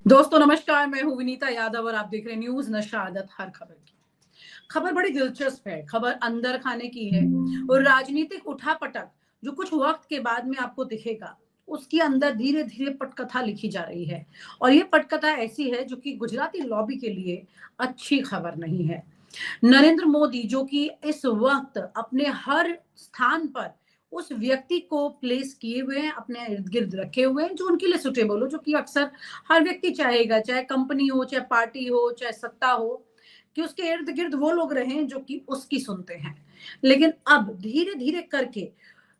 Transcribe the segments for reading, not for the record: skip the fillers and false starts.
दोस्तों नमस्कार, मैं हूँ विनीता यादव और आप देख रहे हैं न्यूज नशा आदत हर खबर की। खबर बड़ी दिलचस्प है, खबर अंदर खाने की है और राजनीतिक उठापटक जो कुछ वक्त के बाद में आपको दिखेगा, उसके अंदर धीरे धीरे पटकथा लिखी जा रही है। और ये पटकथा ऐसी है जो कि गुजराती लॉबी के लिए अच्छी खबर नहीं है। नरेंद्र मोदी जो कि इस वक्त अपने हर स्थान पर उस व्यक्ति को प्लेस किए हुए हैं, अपने इर्द गिर्द रखे हुए हैं जो उनके लिए सुटेबल हो, जो कि अक्सर हर व्यक्ति चाहेगा, चाहे कंपनी हो, चाहे पार्टी हो, चाहे सत्ता हो, कि उसके इर्द गिर्द वो लोग रहें जो कि उसकी सुनते हैं। लेकिन अब धीरे धीरे करके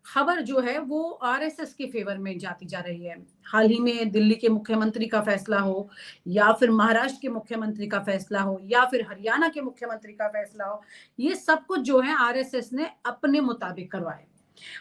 खबर जो है वो आरएसएस के फेवर में जाती जा रही है। हाल ही में दिल्ली के मुख्यमंत्री का फैसला हो, या फिर महाराष्ट्र के मुख्यमंत्री का फैसला हो, या फिर हरियाणा के मुख्यमंत्री का फैसला हो, ये सब कुछ जो है आरएसएस ने अपने मुताबिक करवाए।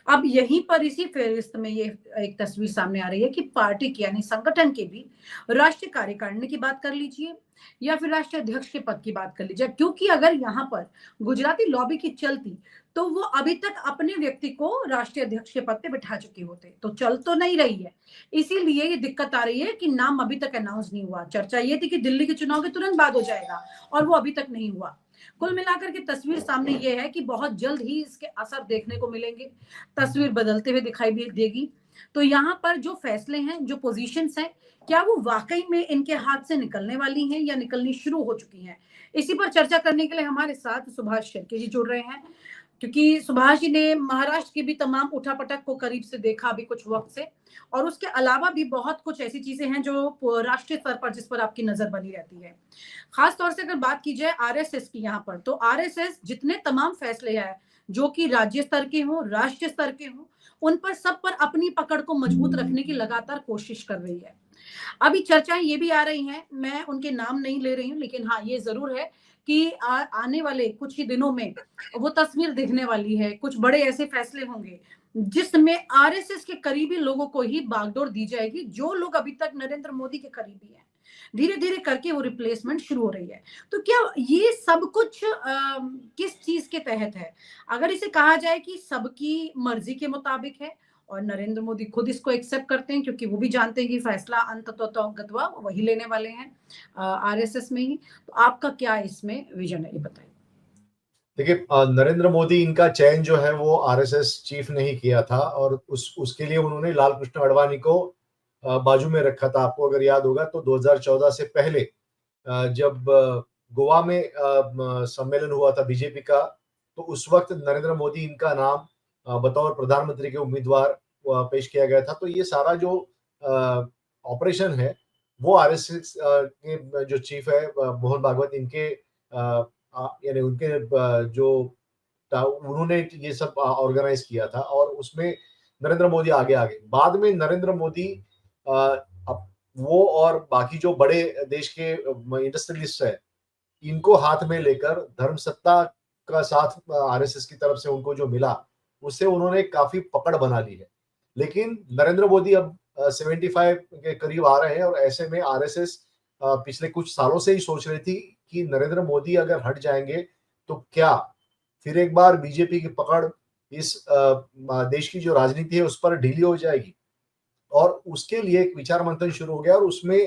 अब यहीं पर इसी फेहरिस्त में ये एक तस्वीर सामने आ रही है कि पार्टी की यानी संगठन के भी राष्ट्रीय कार्यकारिणी की बात कर लीजिए या फिर राष्ट्रीय अध्यक्ष के पद की बात कर लीजिए, क्योंकि अगर यहाँ पर गुजराती लॉबी की चलती तो वो अभी तक अपने व्यक्ति को राष्ट्रीय अध्यक्ष के पद पे बिठा चुके होते। तो चल तो नहीं रही है, इसीलिए ये दिक्कत आ रही है कि नाम अभी तक अनाउंस नहीं हुआ। चर्चा ये थी कि दिल्ली के चुनाव के तुरंत बाद हो जाएगा और वो अभी तक नहीं हुआ। कुल मिलाकर के तस्वीर सामने ये है कि बहुत जल्द ही इसके असर देखने को मिलेंगे, तस्वीर बदलते हुए दिखाई भी देगी। तो यहाँ पर जो फैसले हैं, जो पोजीशंस हैं, क्या वो वाकई में इनके हाथ से निकलने वाली हैं या निकलनी शुरू हो चुकी हैं? इसी पर चर्चा करने के लिए हमारे साथ सुभाष शेरके जी जुड़ रहे हैं, क्योंकि सुभाष जी ने महाराष्ट्र की भी तमाम उठापटक को करीब से देखा अभी कुछ वक्त से, और उसके अलावा भी बहुत कुछ ऐसी चीजें हैं जो राष्ट्रीय स्तर पर जिस पर आपकी नजर बनी रहती है। खास तौर से अगर बात की जाए आरएसएस की, यहाँ पर तो आरएसएस जितने तमाम फैसले हैं जो कि राज्य स्तर के हों, राष्ट्रीय स्तर के हों, उन पर सब पर अपनी पकड़ को मजबूत रखने की लगातार कोशिश कर रही है। अभी चर्चाएं ये भी आ रही हैं, मैं उनके नाम नहीं ले रही हूँ, लेकिन हाँ ये जरूर है कि आने वाले कुछ ही दिनों में वो तस्वीर दिखने वाली है। कुछ बड़े ऐसे फैसले होंगे जिसमें आरएसएस के करीबी लोगों को ही बागडोर दी जाएगी, जो लोग अभी तक नरेंद्र मोदी के करीबी हैं। धीरे धीरे करके वो रिप्लेसमेंट शुरू हो रही है। तो क्या ये सब कुछ किस चीज के तहत है? अगर इसे कहा जाए कि सबकी मर्जी के मुताबिक है और नरेंद्र मोदी खुद इसको एक्सेप्ट करते हैं, क्योंकि वो भी जानते हैं कि फैसला अंततः वही लेने वाले हैं आरएसएस में ही। तो आपका क्या इसमें विजन है, ये बताइए। देखिए, नरेंद्र मोदी इनका चयन जो है वो आरएसएस चीफ ने ही किया था और उसके लिए उन्होंने लाल कृष्ण आडवाणी को बाजू में रखा था। आपको अगर याद होगा तो 2014 से पहले जब गोवा में सम्मेलन हुआ था बीजेपी का, तो उस वक्त नरेंद्र मोदी इनका नाम बतौर प्रधानमंत्री के उम्मीदवार पेश किया गया था। तो ये सारा जो ऑपरेशन है वो आरएसएस के जो चीफ है मोहन भागवत, इनके यानी उनके जो उन्होंने ये सब ऑर्गेनाइज किया था और उसमें नरेंद्र मोदी आगे आगे बाद में नरेंद्र मोदी अब वो और बाकी जो बड़े देश के इंडस्ट्रियलिस्ट है, इनको हाथ में लेकर धर्म सत्ता का साथ आरएसएस की तरफ से उनको जो मिला, उससे उन्होंने काफी पकड़ बना ली है। लेकिन नरेंद्र मोदी अब 75 के करीब आ रहे हैं और ऐसे में आरएसएस पिछले कुछ सालों से ही सोच रही थी कि नरेंद्र मोदी अगर हट जाएंगे तो क्या फिर एक बार बीजेपी की पकड़ इस देश की जो राजनीति है उस पर ढीली हो जाएगी। और उसके लिए एक विचार मंथन शुरू हो गया और उसमें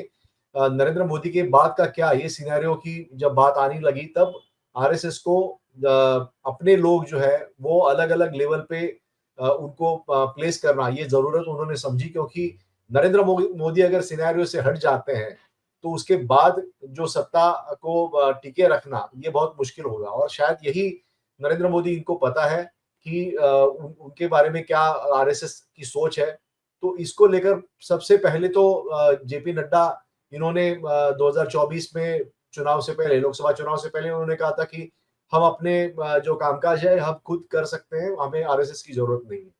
नरेंद्र मोदी के बाद का क्या, ये सिनेरियो की जब बात आने लगी तब आरएसएस को अपने लोग जो है वो अलग अलग लेवल पे उनको प्लेस करना ये जरूरत उन्होंने समझी, क्योंकि नरेंद्र मोदी अगर सिनेरियो से हट जाते हैं तो उसके बाद जो सत्ता को टिके रखना ये बहुत मुश्किल होगा। और शायद यही नरेंद्र मोदी इनको पता है कि उनके बारे में क्या आरएसएस की सोच है। तो इसको लेकर सबसे पहले तो जेपी नड्डा, इन्होंने 2024 में चुनाव से पहले, लोकसभा चुनाव से पहले उन्होंने कहा था कि हम अपने जो कामकाज है हम खुद कर सकते हैं, हमें आरएसएस की जरूरत नहीं है।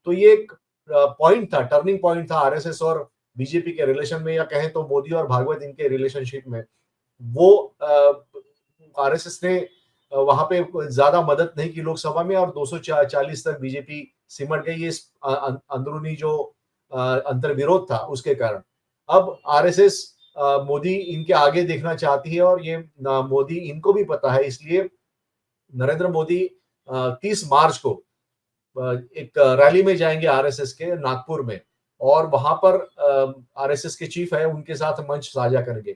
तो ये एक पॉइंट था, टर्निंग पॉइंट था आरएसएस और बीजेपी के रिलेशन में, या कहें तो मोदी और भागवत इनके रिलेशनशिप में। वो आरएसएस ने वहां पे ज्यादा मदद नहीं की लोकसभा में और 240 तक बीजेपी सिमट गई इस अंदरूनी जो अंतर्विरोध था उसके कारण। अब आरएसएस मोदी इनके आगे देखना चाहती है और ये मोदी इनको भी पता है, इसलिए नरेंद्र मोदी 30 मार्च को एक रैली में जाएंगे आरएसएस के नागपुर में और वहां पर आरएसएस के चीफ है उनके साथ मंच साझा करेंगे।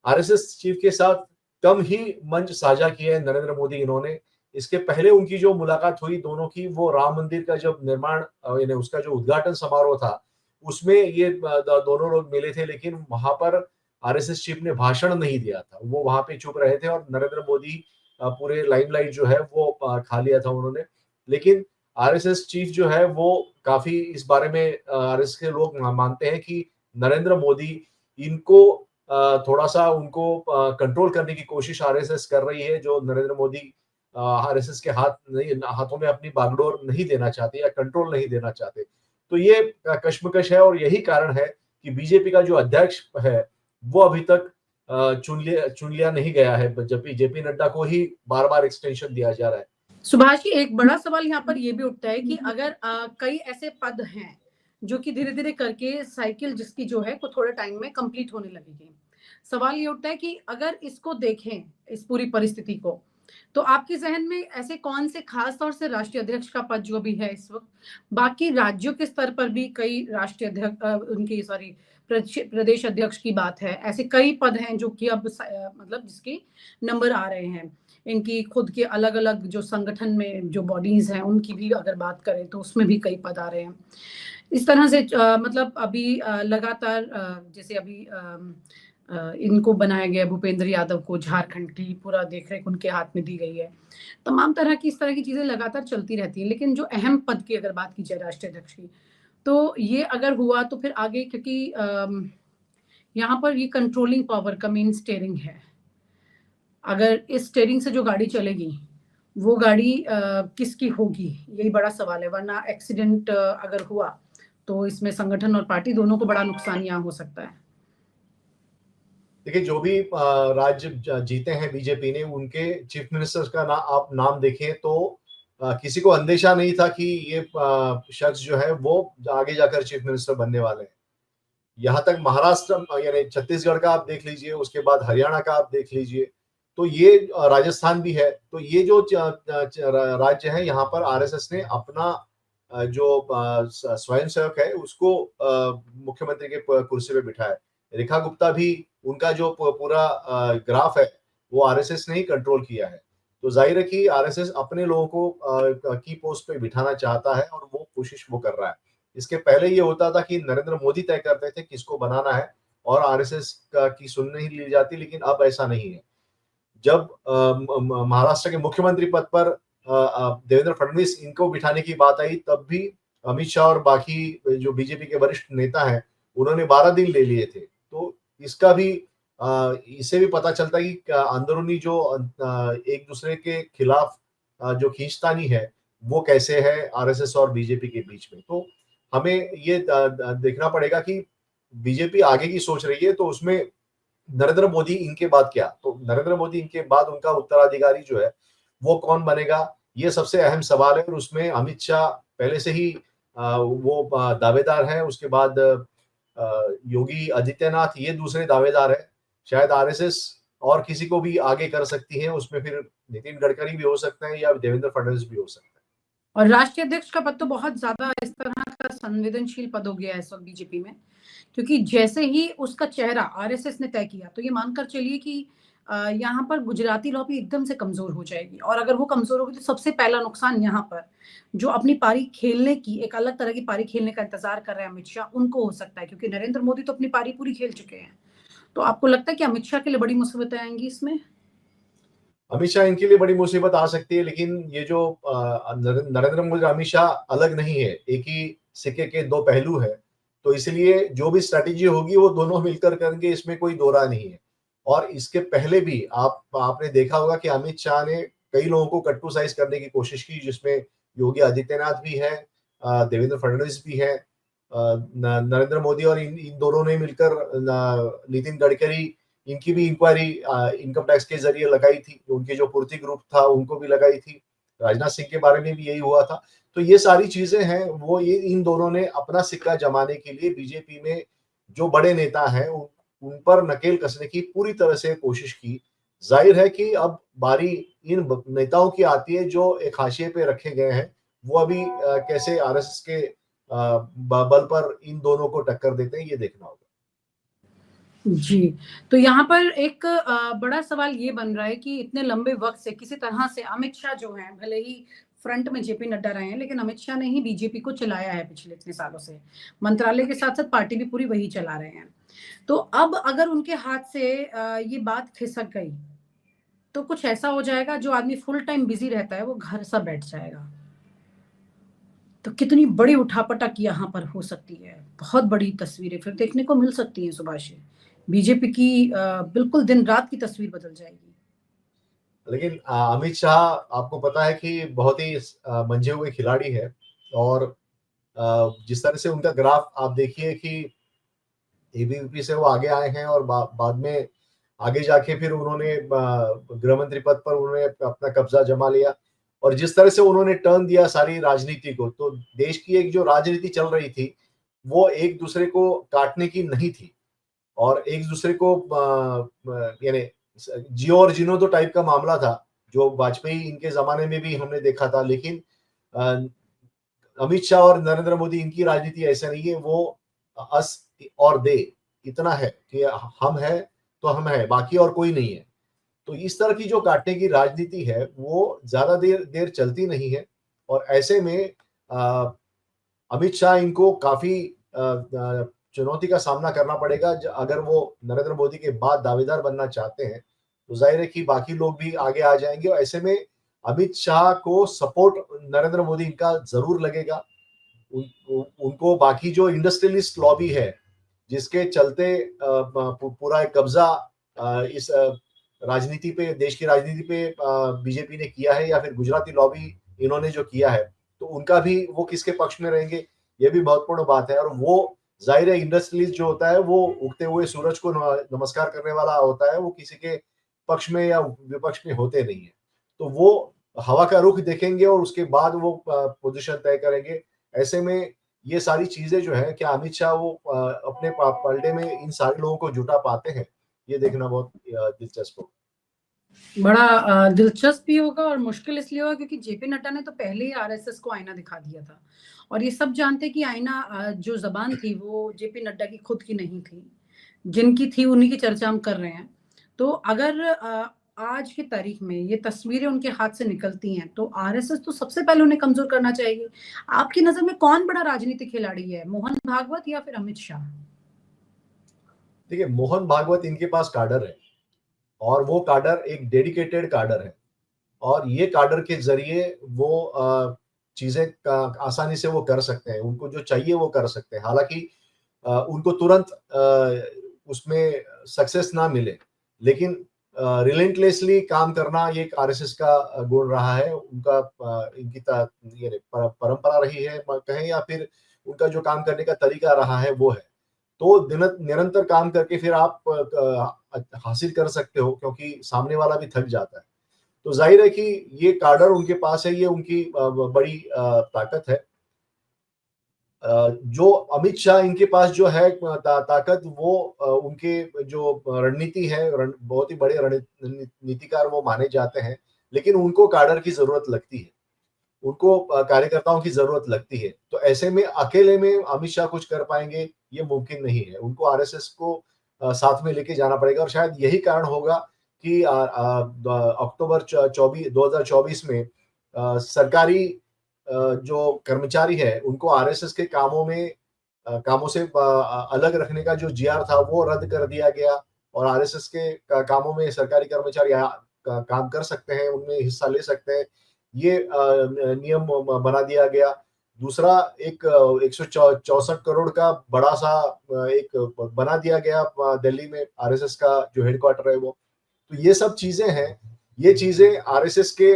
आरएसएस चीफ के साथ कम ही मंच साझा किए हैं नरेंद्र मोदी इन्होंने। इसके पहले उनकी जो मुलाकात हुई दोनों की, वो राम मंदिर का जब निर्माण यानी उसका जो उद्घाटन समारोह था उसमें ये दोनों लोग मिले थे, लेकिन वहां पर आरएसएस चीफ ने भाषण नहीं दिया था, वो वहां पे चुप रहे थे और नरेंद्र मोदी पूरे लाइमलाइट जो है वो खा लिया था उन्होंने। लेकिन आरएसएस चीफ जो है वो काफी इस बारे में आरएसएस के लोग मानते हैं कि नरेंद्र मोदी इनको थोड़ा सा उनको कंट्रोल करने की कोशिश आरएसएस कर रही है, जो नरेंद्र मोदी आरएसएस के हाथों में अपनी बागडोर नहीं देना चाहते या कंट्रोल नहीं देना चाहते। तो ये कश्मकश है और यही कारण है कि बीजेपी का जो अध्यक्ष है वो अभी तक चुन लिया नहीं गया है, जबकि जेपी नड्डा को ही बार बार एक्सटेंशन दिया जा रहा है। सुभाष जी, एक बड़ा सवाल यहाँ पर ये भी उठता है कि अगर कई ऐसे पद हैं जो कि धीरे धीरे करके साइकिल जिसकी जो है वो थोड़े टाइम में कंप्लीट होने लगेगी, सवाल ये उठता है कि अगर इसको देखें इस पूरी परिस्थिति को, तो आपके जहन में ऐसे कौन से खास तौर से राष्ट्रीय अध्यक्ष का पद जो भी है इस वक्त, बाकी राज्यों के स्तर पर भी कई राष्ट्रीय अध्यक्ष उनकी सॉरी प्रदेश अध्यक्ष की बात है, ऐसे कई पद हैं जो कि अब मतलब जिसके नंबर आ रहे हैं, इनकी खुद के अलग अलग जो संगठन में जो बॉडीज हैं उनकी भी अगर बात करें तो उसमें भी कई पद आ रहे हैं। इस तरह से मतलब अभी लगातार जैसे अभी इनको बनाया गया भूपेंद्र यादव को, झारखंड की पूरा देखरेख उनके हाथ में दी गई है। तमाम तरह की इस तरह की चीजें लगातार चलती रहती हैं, लेकिन जो अहम पद की अगर बात की जाए राष्ट्रीय अध्यक्ष की, तो ये अगर हुआ तो फिर आगे, क्योंकि यहाँ पर ये कंट्रोलिंग पावर का मेन स्टीयरिंग है। अगर इस स्टीयरिंग से जो गाड़ी चलेगी वो गाड़ी किसकी होगी, यही बड़ा सवाल है। वरना एक्सीडेंट अगर हुआ तो इसमें संगठन और पार्टी दोनों को बड़ा नुकसान यहाँ हो सकता है। देखिए, जो भी राज्य जीते हैं बीजेपी ने, उनके चीफ मिनिस्टर का आप नाम देखें तो किसी को अंदेशा नहीं था कि ये शख्स जो है वो आगे जाकर चीफ मिनिस्टर बनने वाले हैं। यहाँ तक महाराष्ट्र यानी छत्तीसगढ़ का आप देख लीजिए, उसके बाद हरियाणा का आप देख लीजिए, तो ये राजस्थान भी है। तो ये जो राज्य है, यहाँ पर आरएसएस ने अपना जो स्वयंसेवक है उसको मुख्यमंत्री के कुर्सी पे बिठाया। रेखा गुप्ता भी, उनका जो पूरा ग्राफ है वो आरएसएस ने ही कंट्रोल किया है। तो जाहिर है कि आरएसएस अपने लोगों को की पोस्ट पे बिठाना चाहता है और वो कोशिश वो कर रहा है। इसके पहले ये होता था कि नरेंद्र मोदी तय करते थे किसको बनाना है और आरएसएस की सुन नहीं ली जाती, लेकिन अब ऐसा नहीं है। जब महाराष्ट्र के मुख्यमंत्री पद पर देवेंद्र फडणवीस इनको बिठाने की बात आई, तब भी अमित शाह और बाकी जो बीजेपी के वरिष्ठ नेता हैं उन्होंने 12 दिन ले लिए थे। तो इसका भी इससे भी पता चलता है कि अंदरूनी जो एक दूसरे के खिलाफ जो खींचतानी है वो कैसे है आरएसएस और बीजेपी के बीच में। तो हमें ये देखना पड़ेगा कि बीजेपी आगे की सोच रही है तो उसमें नरेंद्र मोदी इनके बाद क्या, तो नरेंद्र मोदी इनके बाद उनका उत्तराधिकारी जो है वो कौन बनेगा, ये सबसे अहम सवाल है। और उसमें अमित शाह पहले से ही वो दावेदार है। उसके बाद योगी आदित्यनाथ ये दूसरे दावेदार है। शायद आरएसएस और किसी को भी आगे कर सकती है, उसमें फिर नितिन गडकरी भी हो सकते हैं या देवेंद्र फडणवीस भी हो सकते हैं। और राष्ट्रीय अध्यक्ष का पद तो बहुत ज्यादा इस तरह का संवेदनशील पद हो गया है इस वक्त बीजेपी में, क्योंकि जैसे ही उसका चेहरा आरएसएस ने तय किया तो ये मानकर चलिए कि यहाँ पर गुजराती लॉबी एकदम से कमजोर हो जाएगी। और अगर वो कमजोर होगी तो सबसे पहला नुकसान यहाँ पर जो अपनी पारी खेलने की, एक अलग तरह की पारी खेलने का इंतजार कर रहे हैं अमित शाह, उनको हो सकता है, क्योंकि नरेंद्र मोदी तो अपनी पारी पूरी खेल चुके हैं। तो आपको लगता है कि अमित शाह के लिए बड़ी मुसीबतें आएंगी इसमें? अमित शाह इनके लिए बड़ी मुसीबत आ सकती है, लेकिन ये जो नरेंद्र मोदी अमित शाह अलग नहीं है, एक ही सिक्के के दो पहलू है। तो इसलिए जो भी स्ट्रैटेजी होगी वो दोनों मिलकर करेंगे, इसमें कोई दो राय नहीं है। और इसके पहले भी आपने देखा होगा कि अमित शाह ने कई लोगों को कट्टू साइज करने की कोशिश की, जिसमें योगी आदित्यनाथ भी है, देवेंद्र फडणवीस भी है, नरेंद्र मोदी और इन दोनों ने मिलकर नितिन गडकरी, इनकी भी इंक्वायरी इनकम टैक्स के जरिए लगाई थी। उनके जो पूर्ति ग्रुप था उनको भी लगाई थी। राजनाथ सिंह के बारे में भी यही हुआ था। तो ये सारी चीजें हैं, वो ये इन दोनों ने अपना सिक्का जमाने के लिए बीजेपी में जो बड़े नेता हैं उन पर नकेल कसने की पूरी तरह से कोशिश की। जाहिर है कि अब बारी इन नेताओं की आती है जो एक हाशिए पे रखे गए हैं। वो अभी कैसे आरएसएस के बल पर इन दोनों को टक्कर देते हैं, ये देखना होगा। जी, तो यहाँ पर एक बड़ा सवाल ये बन रहा है कि इतने लंबे वक़्त से किसी तरह से अमित शाह जो हैं, भले ही फ्रंट में जेपी नड्डा रहे हैं, लेकिन अमित शाह ने ही बीजेपी को चलाया है पिछले इतने सालों से। मंत्रालय के साथ-साथ पार्टी भी पूरी वही चला रहे हैं। तो अब अगर उनके हाथ से ये बात खिसक गई, तो कुछ ऐसा हो जाएगा जो आदमी फुल टाइम बिज़ी रहता है, वो घर सा बैठ जाएगा। तो कितनी बड़ी उठापटक यहाँ पर हो सकती है। बहुत बड़ी तस्वीरें फिर देखने को मिल सकती हैं सुभाष जी। बीजेपी की बिल्कुल दिन-रात की तस्वीर बदल जाएगी। लेकिन अमित शाह आपको पता है कि बहुत ही मंझे हुए खिलाड़ी है और जिस तरह से उनका ग्राफ आप देखिए कि एबीवीपी से वो आगे आए हैं और बाद में आगे जाके फिर उन्होंने गृह मंत्री पद पर उन्होंने अपना कब्जा जमा लिया और जिस तरह से उन्होंने टर्न दिया सारी राजनीति को, तो देश की एक जो राजनीति चल रही थी वो एक दूसरे को काटने की नहीं थी और एक दूसरे को यानी जियो और जीनो दो टाइप का मामला था जो वाजपेयी इनके जमाने में भी हमने देखा था। लेकिन अ, अमित शाह और नरेंद्र मोदी इनकी राजनीति ऐसा नहीं है, वो अस और दे इतना है कि हम है तो हम है, बाकी और कोई नहीं है। तो इस तरह की जो काटने की राजनीति है वो ज्यादा देर देर चलती नहीं है और ऐसे में अ, अमित शाह इनको काफी चुनौती का सामना करना पड़ेगा। अगर वो नरेंद्र मोदी के बाद दावेदार बनना चाहते हैं तो जाहिर है कि बाकी लोग भी आगे आ जाएंगे और ऐसे में अमित शाह को सपोर्ट नरेंद्र मोदी का जरूर लगेगा। उनको बाकी जो इंडस्ट्रियलिस्ट लॉबी है जिसके चलते पूरा एक कब्जा इस राजनीति पे, देश की राजनीति पे बीजेपी ने किया है या फिर गुजराती लॉबी इन्होंने जो किया है, तो उनका भी वो किसके पक्ष में रहेंगे, ये भी महत्वपूर्ण बात है। और वो जाहिर है इंडस्ट्रियलिस्ट जो होता है वो उगते हुए सूरज को नमस्कार करने वाला होता है, वो किसी के पक्ष में या विपक्ष में होते नहीं है। तो वो हवा का रुख देखेंगे और उसके बाद वो पोजीशन तय करेंगे। ऐसे में ये सारी चीजें जो है, क्या अमित शाह वो अपने पलड़े में इन सारे लोगों को जुटा पाते हैं, ये देखना बहुत दिलचस्प होगा। बड़ा दिलचस्प भी होगा और मुश्किल इसलिए होगा क्योंकि जेपी नड्डा ने तो पहले ही आरएसएस को आईना दिखा दिया था और ये सब जानते हैं कि आईना जो ज़बान थी वो जेपी नड्डा की खुद की नहीं थी। जिनकी थी उन्हीं की चर्चा हम कर रहे हैं। तो अगर आज की तारीख में ये तस्वीरें उनके हाथ से निकलती हैं तो आरएसएस तो सबसे पहले उन्हें कमज़ोर करना चाहेगी। आपकी नज़र में कौन बड़ा राजनीतिक खिलाड़ी है, मोहन भागवत या फिर अमित शाह? देखिए, मोहन भागवत इनके पास काडर है और वो काडर एक डेडिकेटेड काडर है और ये काडर के ज़रिए वो चीज़ें आसानी से वो कर सकते हैं। उनको जो चाहिए वो कर सकते हैं। हालाँकि उनको तुरंत उसमें सक्सेस ना मिले, लेकिन रिलेंटलेसली काम करना ये एक आरएसएस का गुण रहा है। उनका इनकी ये परंपरा रही है कहें या फिर उनका जो काम करने का तरीका रहा है वो है। तो निरंतर काम करके फिर आप हासिल कर सकते हो क्योंकि सामने वाला भी थक जाता है। तो जाहिर है कि ये काडर उनके पास है, ये उनकी बड़ी ताकत है। जो अमित शाह इनके पास जो है ताकत वो उनके जो रणनीति है बहुत ही बड़े रणनीतिकार वो माने जाते हैं, लेकिन उनको काडर की जरूरत लगती है, उनको कार्यकर्ताओं की जरूरत लगती है। तो ऐसे में अकेले में अमित शाह कुछ कर पाएंगे ये मुमकिन नहीं है। उनको आरएसएस को साथ में लेके जाना पड़ेगा और शायद यही कारण होगा कि अक्टूबर 2024 में सरकारी जो कर्मचारी है उनको आरएसएस के कामों से अलग रखने का जो जीआर था वो रद्द कर दिया गया और आरएसएस के कामों में सरकारी कर्मचारी काम कर सकते हैं, उनमें हिस्सा ले सकते हैं, ये नियम बना दिया गया। दूसरा एक 164 करोड़ का बड़ा सा एक बना दिया गया दिल्ली में आरएसएस का जो हेडक्वार्टर है वो। तो ये सब चीजें हैं, ये चीजें आरएसएस के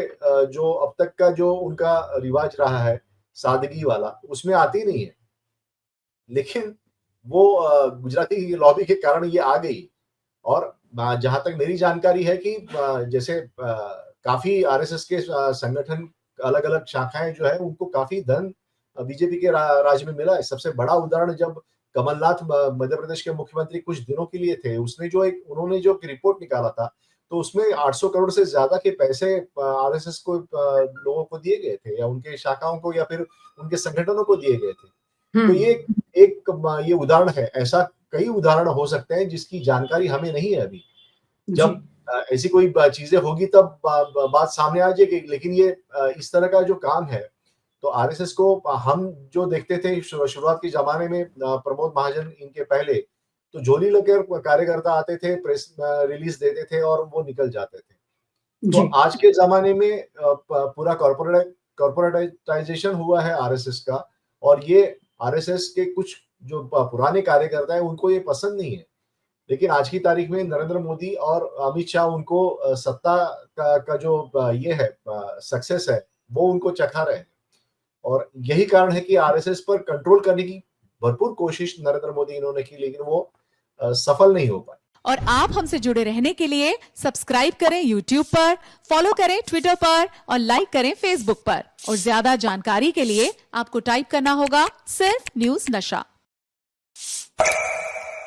जो अब तक का जो उनका रिवाज रहा है सादगी वाला, उसमें आती नहीं है। लेकिन वो गुजराती लॉबी के कारण ये आ गई और जहां तक मेरी जानकारी है कि जैसे काफी आरएसएस के संगठन अलग-अलग शाखाएं जो है उनको काफी धन बीजेपी के राज में मिला है। सबसे बड़ा उदाहरण जब कमलनाथ मध्य प्रदेश के मुख्यमंत्री कुछ दिनों के लिए थे, उन्होंने जो एक रिपोर्ट निकाला था, तो उसमें 800 करोड़ से ज्यादा के पैसे आरएसएस को लोगों को दिए गए थे या उनके शाखाओं को या फिर उनके संगठनों को दिए गए थे। तो ये उदाहरण है। ऐसा कई उदाहरण हो सकते हैं जिसकी जानकारी हमें नहीं है अभी। जब ऐसी कोई चीजें होगी तब बात सामने आ जाएगी। लेकिन ये इस तरह का जो काम है, तो आरएसएस को हम जो देखते थे शुरुआत के जमाने में, प्रमोद महाजन इनके पहले, तो झोली लेकर कार्यकर्ता आते थे, प्रेस रिलीज देते थे और वो निकल जाते थे। तो आज के जमाने में पूरा कॉर्पोरेटाइजेशन हुआ है आरएसएस का, और ये आरएसएस के कुछ जो पुराने कार्यकर्ता हैं उनको ये पसंद नहीं है। लेकिन आज की तारीख में नरेंद्र मोदी और अमित शाह उनको सत्ता का जो ये है सक्सेस है, वो उनको चखा रहे हैं। और यही कारण है कि आरएसएस पर कंट्रोल करने की भरपूर कोशिश नरेंद्र मोदी इन्होंने की, लेकिन वो सफल नहीं हो पाए। और आप हमसे जुड़े रहने के लिए सब्सक्राइब करें YouTube पर, फॉलो करें Twitter पर और लाइक करें Facebook पर। और ज्यादा जानकारी के लिए आपको टाइप करना होगा सिर्फ न्यूज़ नशा।